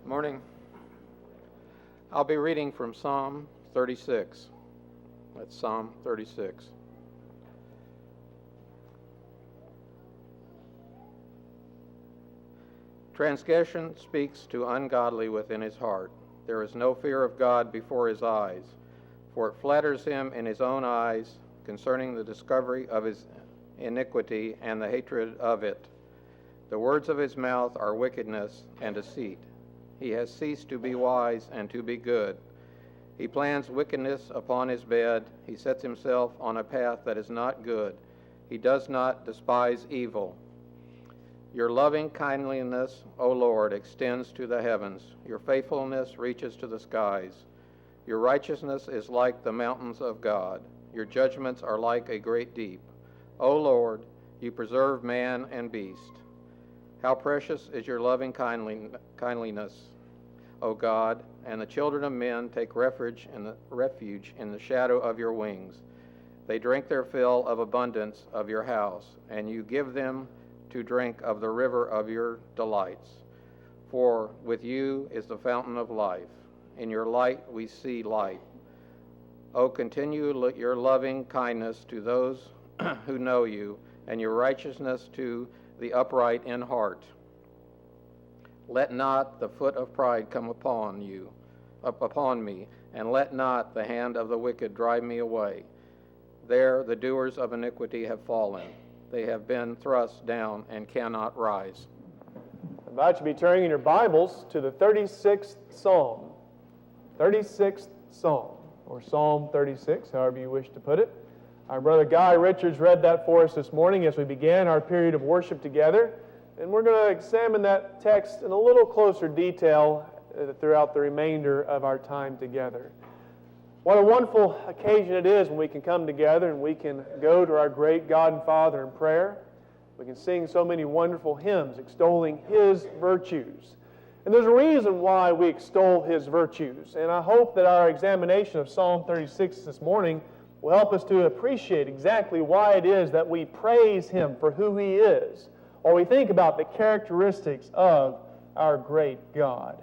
Morning. I'll be reading from Psalm 36. That's Psalm 36. Transgression speaks to ungodly within his heart. There is no fear of God before his eyes, for it flatters him in his own eyes concerning the discovery of his iniquity and the hatred of it. The words of his mouth are wickedness and deceit. He has ceased to be wise and to be good. He plans wickedness upon his bed. He sets himself on a path that is not good. He does not despise evil. Your loving kindliness, O Lord, extends to the heavens. Your faithfulness reaches to the skies. Your righteousness is like the mountains of God. Your judgments are like a great deep. O Lord, you preserve man and beast. How precious is your loving kindliness, O God, and the children of men take refuge in the shadow of your wings. They drink their fill of abundance of your house, and you give them to drink of the river of your delights. For with you is the fountain of life. In your light we see light. O continue your loving kindness to those who know you, and your righteousness to the upright in heart. Let not the foot of pride come upon me, and let not the hand of the wicked drive me away. There the doers of iniquity have fallen. They have been thrust down and cannot rise. I invite you to be turning in your Bibles to the 36th Psalm. 36th Psalm, or Psalm 36, however you wish to put it. Our brother Guy Richards read that for us this morning as we began our period of worship together. And we're going to examine that text in a little closer detail throughout the remainder of our time together. What a wonderful occasion it is when we can come together and we can go to our great God and Father in prayer. We can sing so many wonderful hymns extolling His virtues. And there's a reason why we extol His virtues. And I hope that our examination of Psalm 36 this morning will help us to appreciate exactly why it is that we praise Him for who He is, or we think about the characteristics of our great God.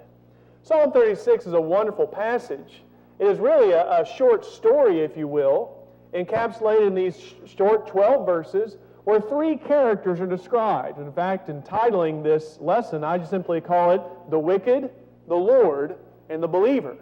Psalm 36 is a wonderful passage. It is really a short story, if you will, encapsulated in these short 12 verses where three characters are described. In fact, in titling this lesson, I just simply call it the wicked, the Lord, and the believer.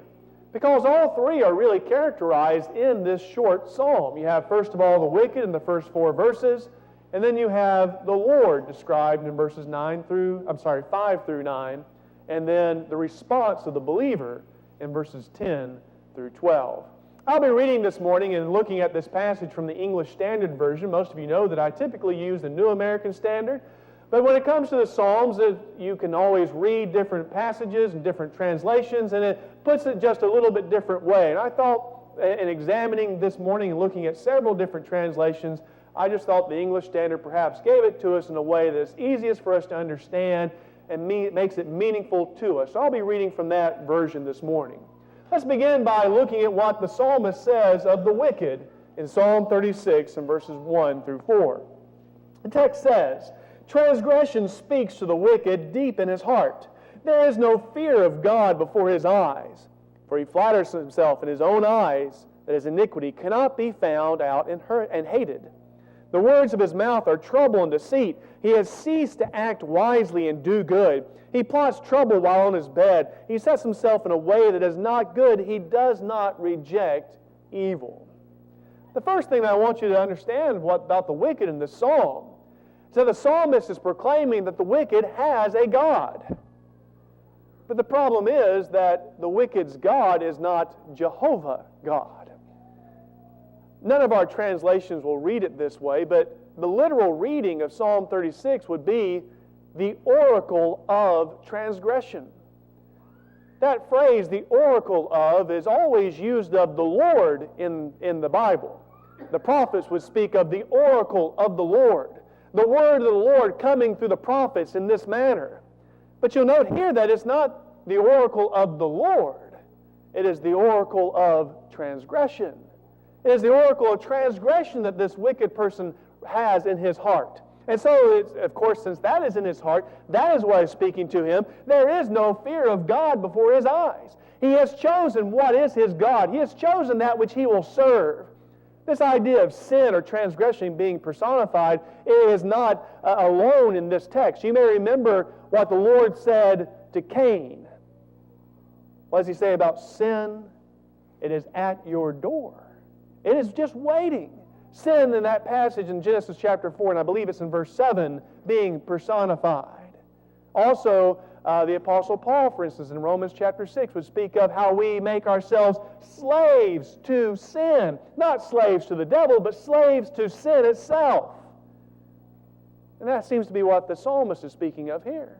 Because all three are really characterized in this short psalm. You have, first of all, the wicked in the first 4 verses, and then you have the Lord described in verses 5 through 9, and then the response of the believer in verses 10 through 12. I'll be reading this morning and looking at this passage from the English Standard Version. Most of you know that I typically use the New American Standard. But when it comes to the Psalms, you can always read different passages and different translations, and it puts it just a little bit different way. And I thought, in examining this morning and looking at several different translations, I just thought the English Standard perhaps gave it to us in a way that's easiest for us to understand and makes it meaningful to us. So I'll be reading from that version this morning. Let's begin by looking at what the psalmist says of the wicked in Psalm 36 and verses 1 through 4. The text says, "Transgression speaks to the wicked deep in his heart. There is no fear of God before his eyes. For he flatters himself in his own eyes that his iniquity cannot be found out and hated. The words of his mouth are trouble and deceit. He has ceased to act wisely and do good. He plots trouble while on his bed. He sets himself in a way that is not good. He does not reject evil." The first thing I want you to understand about the wicked in this psalm is that the psalmist is proclaiming that the wicked has a God. But the problem is that the wicked's God is not Jehovah God. None of our translations will read it this way, but the literal reading of Psalm 36 would be the oracle of transgression. That phrase, the oracle of, is always used of the Lord in the Bible. The prophets would speak of the oracle of the Lord, the word of the Lord coming through the prophets in this manner. But you'll note here that it's not the oracle of the Lord. It is the oracle of transgression. It is the oracle of transgression that this wicked person has in his heart. And so, of course, since that is in his heart, that is what is speaking to him. There is no fear of God before his eyes. He has chosen what is his God. He has chosen that which he will serve. This idea of sin or transgression being personified is not alone in this text. You may remember what the Lord said to Cain. What does he say about sin? It is at your door. It is just waiting. Sin in that passage in Genesis chapter 4, and I believe it's in verse 7, being personified. Also, the Apostle Paul, for instance, in Romans chapter 6, would speak of how we make ourselves slaves to sin. Not slaves to the devil, but slaves to sin itself. And that seems to be what the psalmist is speaking of here.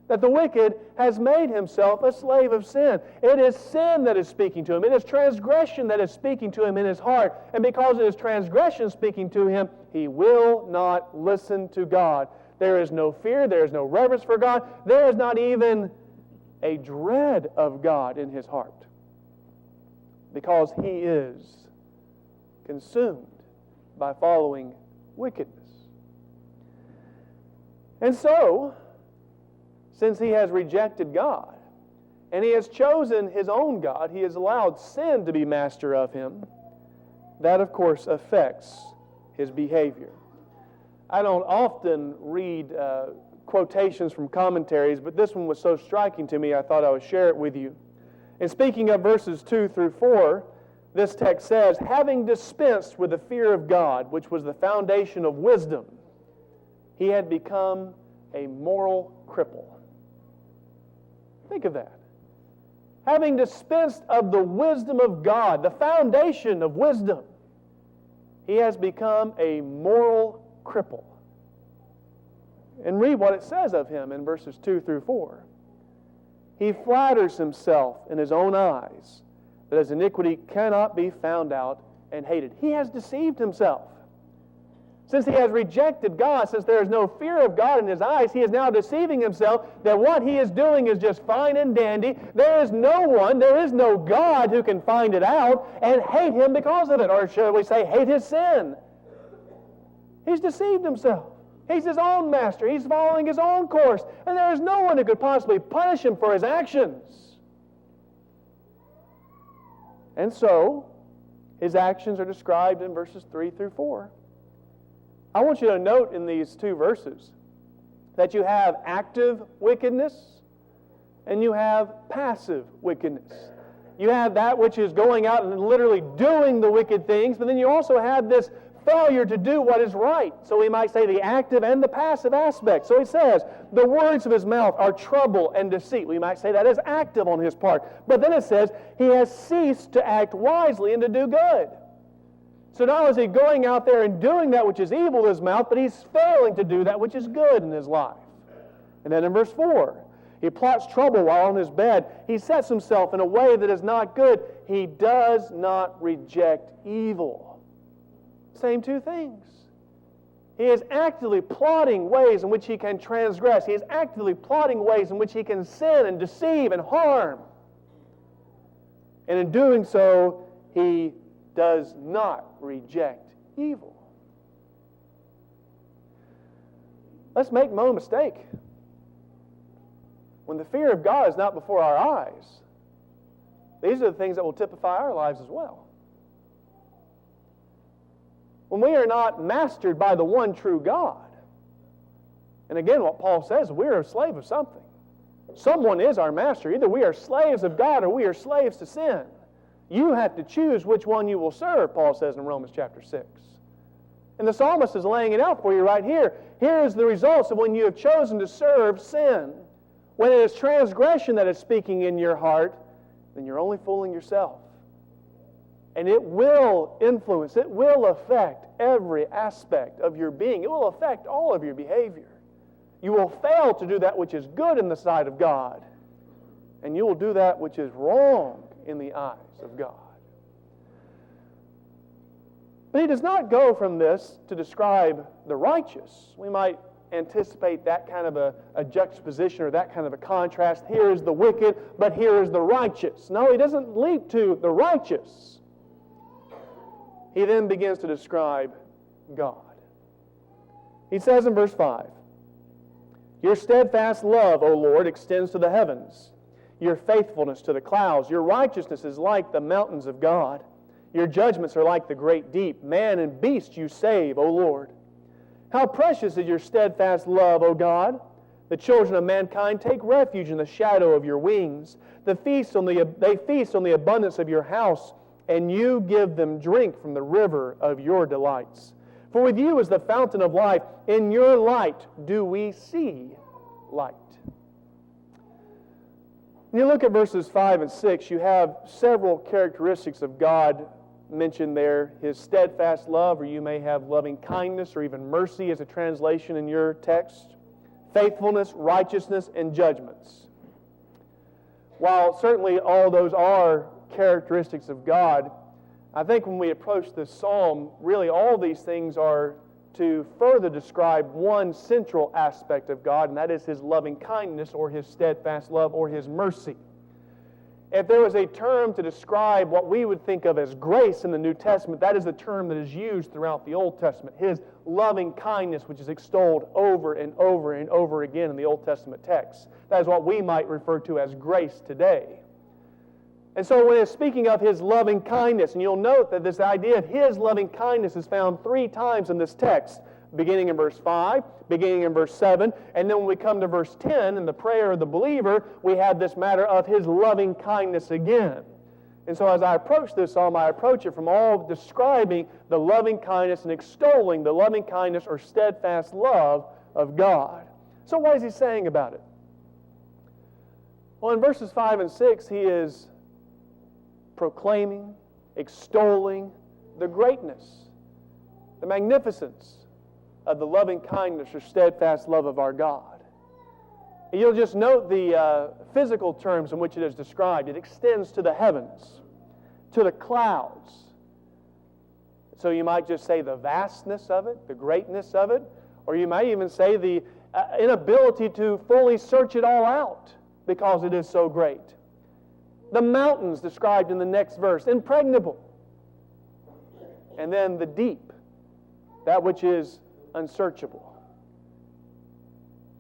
That the wicked has made himself a slave of sin. It is sin that is speaking to him. It is transgression that is speaking to him in his heart. And because it is transgression speaking to him, he will not listen to God. There is no fear. There is no reverence for God. There is not even a dread of God in his heart. Because he is consumed by following wickedness. And so, since he has rejected God, and he has chosen his own God, he has allowed sin to be master of him, that of course affects his behavior. I don't often read quotations from commentaries, but this one was so striking to me I thought I would share it with you. And speaking of verses 2 through 4, this text says, having dispensed with the fear of God, which was the foundation of wisdom, he had become a moral cripple. Think of that. Having dispensed of the wisdom of God, the foundation of wisdom, he has become a moral cripple. And read what it says of him in verses 2 through 4. He flatters himself in his own eyes that his iniquity cannot be found out and hated. He has deceived himself. Since he has rejected God, since there is no fear of God in his eyes, he is now deceiving himself that what he is doing is just fine and dandy. There is no God who can find it out and hate him because of it. Or should we say, hate his sin. He's deceived himself. He's his own master. He's following his own course. And there is no one who could possibly punish him for his actions. And so, his actions are described in verses 3 through 4. I want you to note in these two verses that you have active wickedness and you have passive wickedness. You have that which is going out and literally doing the wicked things, but then you also have this failure to do what is right. So we might say the active and the passive aspect. So he says, the words of his mouth are trouble and deceit. We might say that is active on his part. But then it says, he has ceased to act wisely and to do good. So not only is he going out there and doing that which is evil in his mouth, but he's failing to do that which is good in his life. And then in verse 4, he plots trouble while on his bed. He sets himself in a way that is not good. He does not reject evil. Same two things. He is actively plotting ways in which he can transgress. He is actively plotting ways in which he can sin and deceive and harm. And in doing so, he does not reject evil. Let's make no mistake. When the fear of God is not before our eyes, these are the things that will typify our lives as well. When we are not mastered by the one true God, and again what Paul says, we are a slave of something. Someone is our master. Either we are slaves of God or we are slaves to sin. You have to choose which one you will serve, Paul says in Romans chapter 6. And the psalmist is laying it out for you right here. Here is the results of when you have chosen to serve sin. When it is transgression that is speaking in your heart, then you're only fooling yourself. And it will influence, it will affect every aspect of your being. It will affect all of your behavior. You will fail to do that which is good in the sight of God, and you will do that which is wrong in the eyes of God. But he does not go from this to describe the righteous. We might anticipate that kind of a juxtaposition or that kind of a contrast. Here is the wicked, but here is the righteous. No, he doesn't leap to the righteous. He then begins to describe God. He says in verse 5, Your steadfast love, O Lord, extends to the heavens, your faithfulness to the clouds. Your righteousness is like the mountains of God. Your judgments are like the great deep. Man and beast you save, O Lord. How precious is your steadfast love, O God! The children of mankind take refuge in the shadow of your wings. They feast on the abundance of your house, and you give them drink from the river of your delights. For with you is the fountain of life. In your light do we see light. When you look at verses 5 and 6, you have several characteristics of God mentioned there. His steadfast love, or you may have loving kindness, or even mercy as a translation in your text. Faithfulness, righteousness, and judgments. While certainly all those are characteristics of God, I think when we approach this psalm, really all these things are to further describe one central aspect of God, and that is His loving kindness, or His steadfast love, or His mercy. If there was a term to describe what we would think of as grace in the New Testament, that is the term that is used throughout the Old Testament. His loving kindness, which is extolled over and over and over again in the Old Testament text. That is what we might refer to as grace today. And so when it's speaking of His loving kindness, and you'll note that this idea of His loving kindness is found 3 times in this text, beginning in verse 5, beginning in verse 7, and then when we come to verse 10, in the prayer of the believer, we have this matter of His loving kindness again. And so as I approach this psalm, I approach it from all describing the loving kindness and extolling the loving kindness or steadfast love of God. So what is he saying about it? Well, in verses 5 and 6, he is proclaiming, extolling the greatness, the magnificence of the loving kindness or steadfast love of our God. And you'll just note the physical terms in which it is described. It extends to the heavens, to the clouds. So you might just say the vastness of it, the greatness of it, or you might even say the inability to fully search it all out because it is so great. The mountains described in the next verse, impregnable. And then the deep, that which is unsearchable.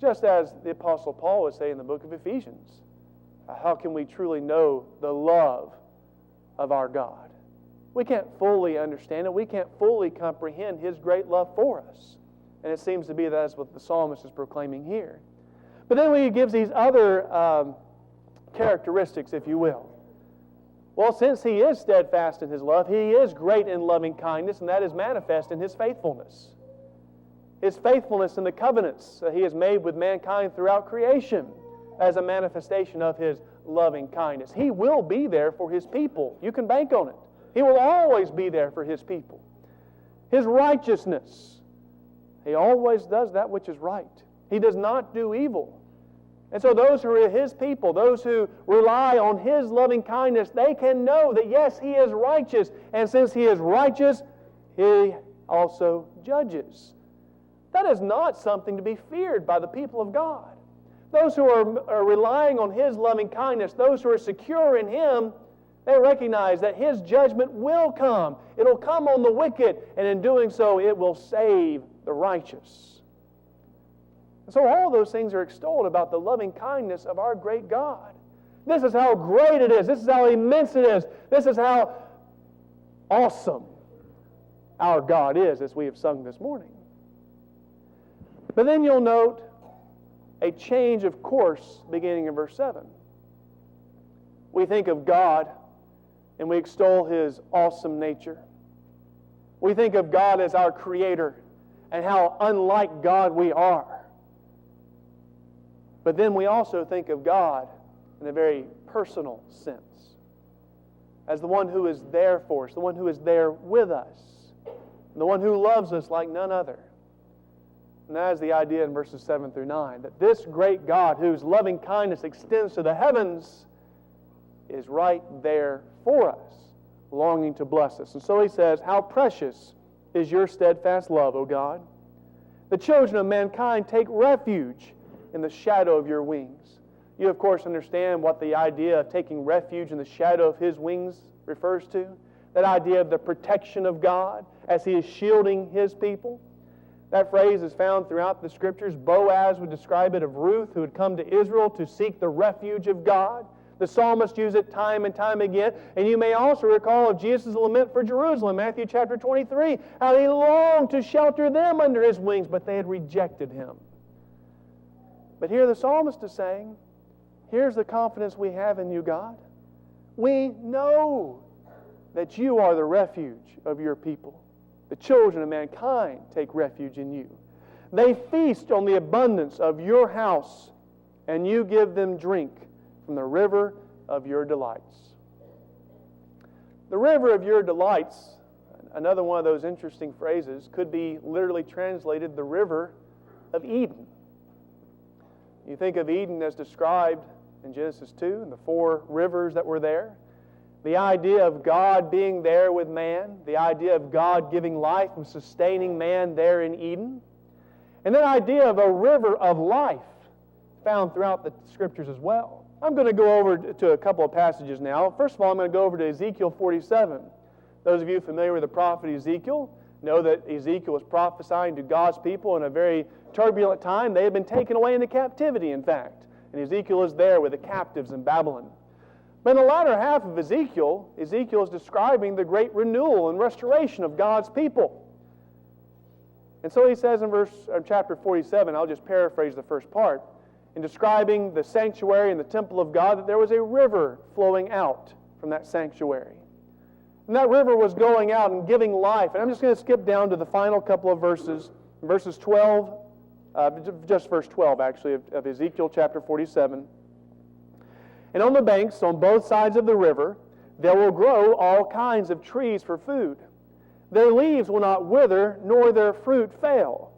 Just as the Apostle Paul would say in the book of Ephesians, how can we truly know the love of our God? We can't fully understand it. We can't fully comprehend His great love for us. And it seems to be that's what the psalmist is proclaiming here. But then he gives these other characteristics, if you will. Well, since He is steadfast in His love, He is great in loving kindness, and that is manifest in His faithfulness. His faithfulness in the covenants that He has made with mankind throughout creation as a manifestation of His loving kindness. He will be there for His people. You can bank on it. He will always be there for His people. His righteousness. He always does that which is right. He does not do evil. And so those who are His people, those who rely on His loving kindness, they can know that yes, He is righteous. And since He is righteous, He also judges. That is not something to be feared by the people of God. Those who are relying on His loving kindness, those who are secure in Him, they recognize that His judgment will come. It will come on the wicked, and in doing so, it will save the righteous. And so all those things are extolled about the loving kindness of our great God. This is how great it is. This is how immense it is. This is how awesome our God is, as we have sung this morning. But then you'll note a change of course beginning in verse 7. We think of God and we extol His awesome nature. We think of God as our Creator and how unlike God we are. But then we also think of God in a very personal sense, as the one who is there for us, the one who is there with us, the one who loves us like none other. And that is the idea in verses 7 through 9, that this great God, whose loving kindness extends to the heavens, is right there for us, longing to bless us. And so he says, how precious is your steadfast love, O God. The children of mankind take refuge in the shadow of your wings. You, of course, understand what the idea of taking refuge in the shadow of His wings refers to. That idea of the protection of God as He is shielding His people. That phrase is found throughout the Scriptures. Boaz would describe it of Ruth, who had come to Israel to seek the refuge of God. The psalmist used it time and time again. And you may also recall of Jesus' lament for Jerusalem, Matthew chapter 23, how he longed to shelter them under his wings, but they had rejected him. But here the psalmist is saying, here's the confidence we have in you, God. We know that you are the refuge of your people. The children of mankind take refuge in you. They feast on the abundance of your house, and you give them drink from the river of your delights. The river of your delights, another one of those interesting phrases, could be literally translated the river of Eden. You think of Eden as described in Genesis 2 and the 4 rivers that were there. The idea of God being there with man, the idea of God giving life and sustaining man there in Eden, and that idea of a river of life found throughout the Scriptures as well. I'm going to go over to a couple of passages now. First of all, I'm going to go over to Ezekiel 47. Those of you familiar with the prophet Ezekiel know that Ezekiel was prophesying to God's people in a very turbulent time. They had been taken away into captivity, in fact. And Ezekiel is there with the captives in Babylon. But in the latter half of Ezekiel, Ezekiel is describing the great renewal and restoration of God's people. And so he says in chapter 47, I'll just paraphrase the first part, in describing the sanctuary and the temple of God, that there was a river flowing out from that sanctuary. And that river was going out and giving life. And I'm just going to skip down to the final couple of verses, verses 12, just verse 12 actually, of Ezekiel chapter 47. And on the banks, on both sides of the river, there will grow all kinds of trees for food. Their leaves will not wither, nor their fruit fail.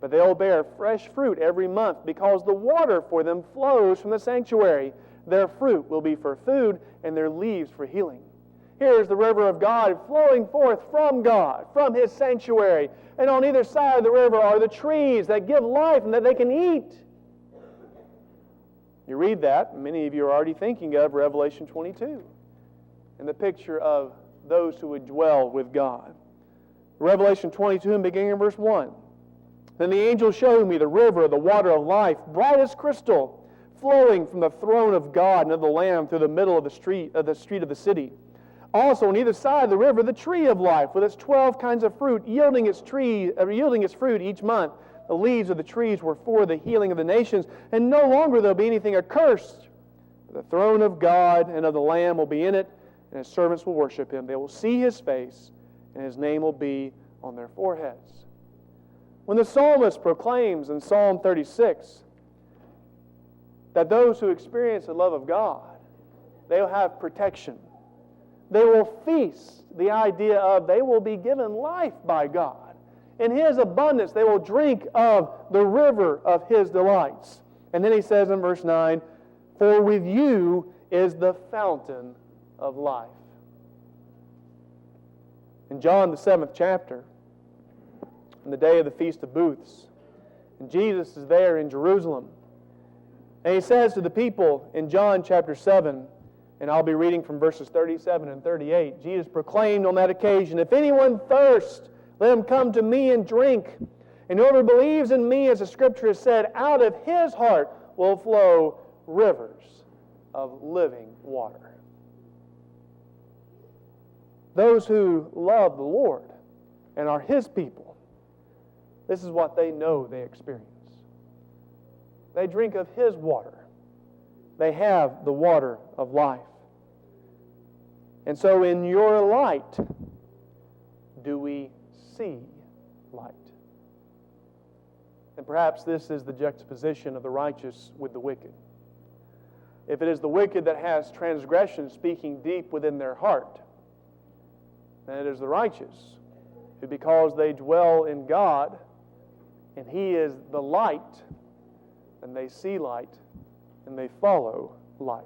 But they will bear fresh fruit every month, because the water for them flows from the sanctuary. Their fruit will be for food, and their leaves for healing. Here is the river of God flowing forth from God, from His sanctuary. And on either side of the river are the trees that give life and that they can eat. You read that, and many of you are already thinking of Revelation 22 and the picture of those who would dwell with God. Revelation 22, and beginning in verse 1. Then the angel showed me the river of the water of life, bright as crystal, flowing from the throne of God and of the Lamb through the middle of the street of the city. Also on either side of the river, the tree of life, with its 12 kinds of fruit, yielding its fruit each month. The leaves of the trees were for the healing of the nations, and no longer there will be anything accursed. The throne of God and of the Lamb will be in it, and His servants will worship Him. They will see His face, and His name will be on their foreheads. When the psalmist proclaims in Psalm 36 that those who experience the love of God, they will have protection. They will feast, the idea of they will be given life by God. In His abundance, they will drink of the river of His delights. And then he says in verse 9, for with you is the fountain of life. In John the 7th chapter, on the day of the Feast of Booths, and Jesus is there in Jerusalem. And He says to the people in John chapter 7, and I'll be reading from verses 37 and 38, Jesus proclaimed on that occasion, if anyone thirst, let him come to me and drink. And whoever believes in me, as the Scripture has said, out of his heart will flow rivers of living water. Those who love the Lord and are His people, this is what they know they experience. They drink of His water. They have the water of life. And so in your light, do we see light? And perhaps this is the juxtaposition of the righteous with the wicked. If it is the wicked that has transgression speaking deep within their heart, then it is the righteous who, because they dwell in God and He is the light, and they see light and they follow light.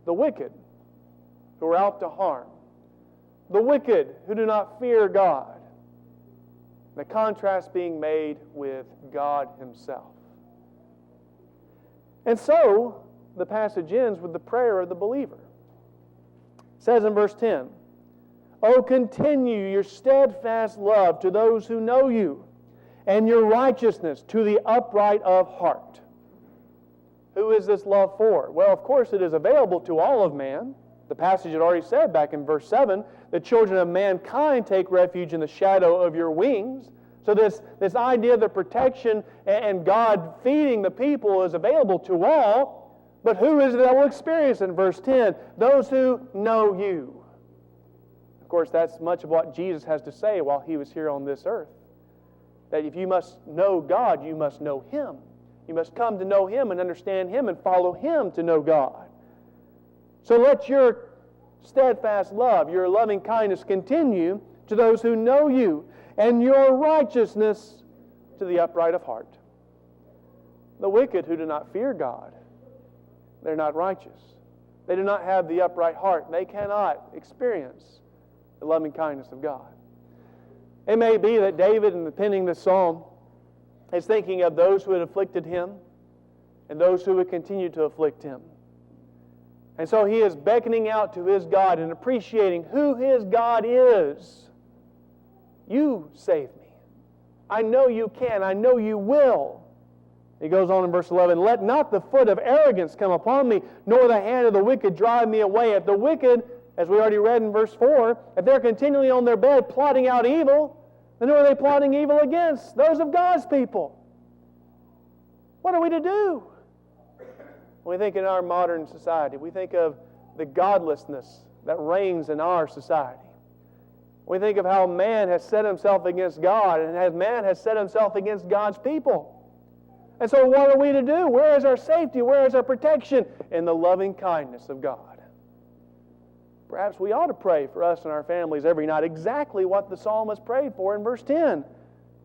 The wicked who are out to harm, the wicked who do not fear God, the contrast being made with God Himself. And so, the passage ends with the prayer of the believer. It says in verse 10, Oh, continue your steadfast love to those who know you, and your righteousness to the upright of heart. Who is this love for? Well, of course, it is available to all of man. The passage had already said back in verse 7, the children of mankind take refuge in the shadow of your wings. So this idea of the protection and God feeding the people is available to all. But who is it that will experience it? In verse 10, those who know you. Of course, that's much of what Jesus has to say while He was here on this earth. That if you must know God, you must know Him. You must come to know Him and understand Him and follow Him to know God. So let your steadfast love, your loving kindness continue to those who know you, and your righteousness to the upright of heart. The wicked who do not fear God, they're not righteous. They do not have the upright heart. They cannot experience the loving kindness of God. It may be that David, in penning this psalm, is thinking of those who had afflicted him and those who would continue to afflict him. And so he is beckoning out to his God and appreciating who his God is. You save me. I know you can. I know you will. He goes on in verse 11, let not the foot of arrogance come upon me, nor the hand of the wicked drive me away. If the wicked, as we already read in verse 4, if they're continually on their bed plotting out evil, then who are they plotting evil against? Those of God's people. What are we to do? When we think in our modern society, we think of the godlessness that reigns in our society. We think of how man has set himself against God, and as man has set himself against God's people. And so what are we to do? Where is our safety? Where is our protection? In the loving kindness of God. Perhaps we ought to pray for us and our families every night exactly what the psalmist prayed for in verse 10.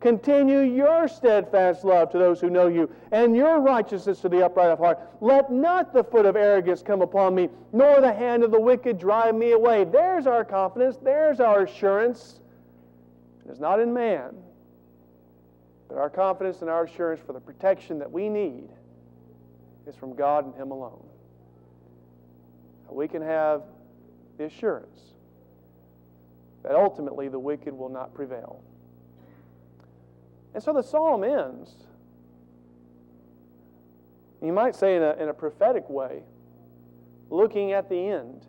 Continue your steadfast love to those who know you, and your righteousness to the upright of heart. Let not the foot of arrogance come upon me, nor the hand of the wicked drive me away. There's our confidence. There's our assurance. It is not in man, but our confidence and our assurance for the protection that we need is from God and Him alone. We can have the assurance that ultimately the wicked will not prevail. And so the psalm ends, you might say in a prophetic way, looking at the end.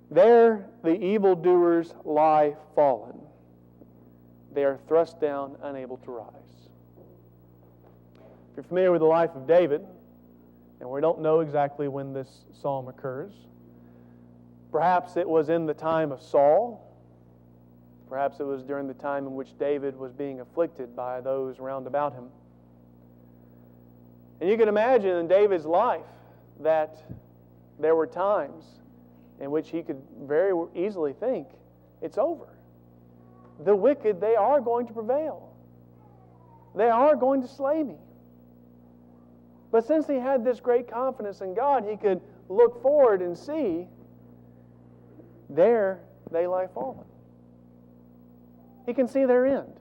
There the evildoers lie fallen. They are thrust down, unable to rise. If you're familiar with the life of David, and we don't know exactly when this psalm occurs, perhaps it was in the time of Saul. Perhaps it was during the time in which David was being afflicted by those round about him. And you can imagine in David's life that there were times in which he could very easily think, it's over. The wicked, they are going to prevail. They are going to slay me. But since he had this great confidence in God, he could look forward and see, there they lie fallen. He can see their end.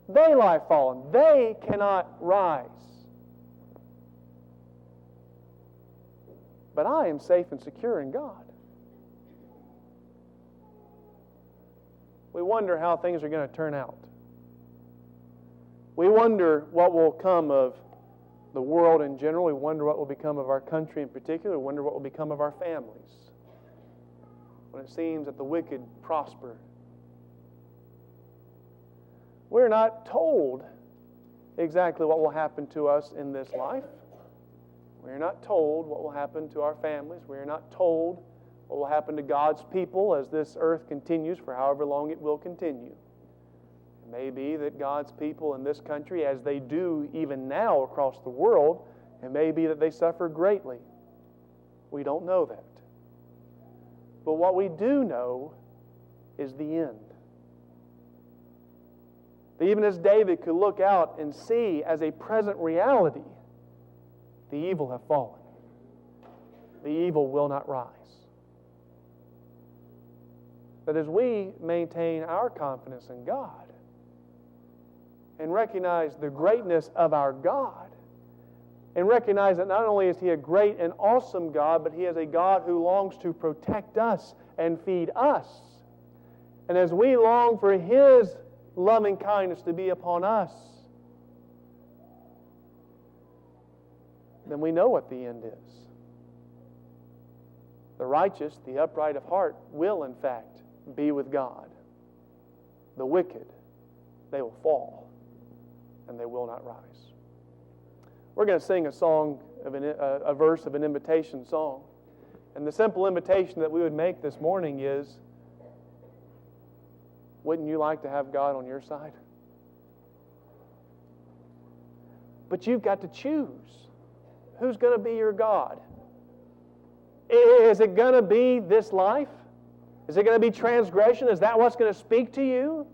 They lie fallen. They cannot rise. But I am safe and secure in God. We wonder how things are going to turn out. We wonder what will come of the world in general. We wonder what will become of our country in particular. We wonder what will become of our families when it seems that the wicked prosper. We're not told exactly what will happen to us in this life. We're not told what will happen to our families. We're not told what will happen to God's people as this earth continues for however long it will continue. It may be that God's people in this country, as they do even now across the world, it may be that they suffer greatly. We don't know that. But what we do know is the end. Even as David could look out and see as a present reality, the evil have fallen. The evil will not rise. That as we maintain our confidence in God and recognize the greatness of our God and recognize that not only is He a great and awesome God, but He is a God who longs to protect us and feed us. And as we long for His loving kindness to be upon us, then we know what the end is. The righteous, the upright of heart, will in fact be with God. The wicked, they will fall, and they will not rise. We're going to sing a song, a verse of an invitation song. And the simple invitation that we would make this morning is, wouldn't you like to have God on your side? But you've got to choose. Who's going to be your God? Is it going to be this life? Is it going to be transgression? Is that what's going to speak to you?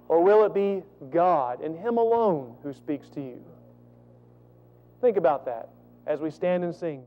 Or will it be God and Him alone who speaks to you? Think about that as we stand and sing.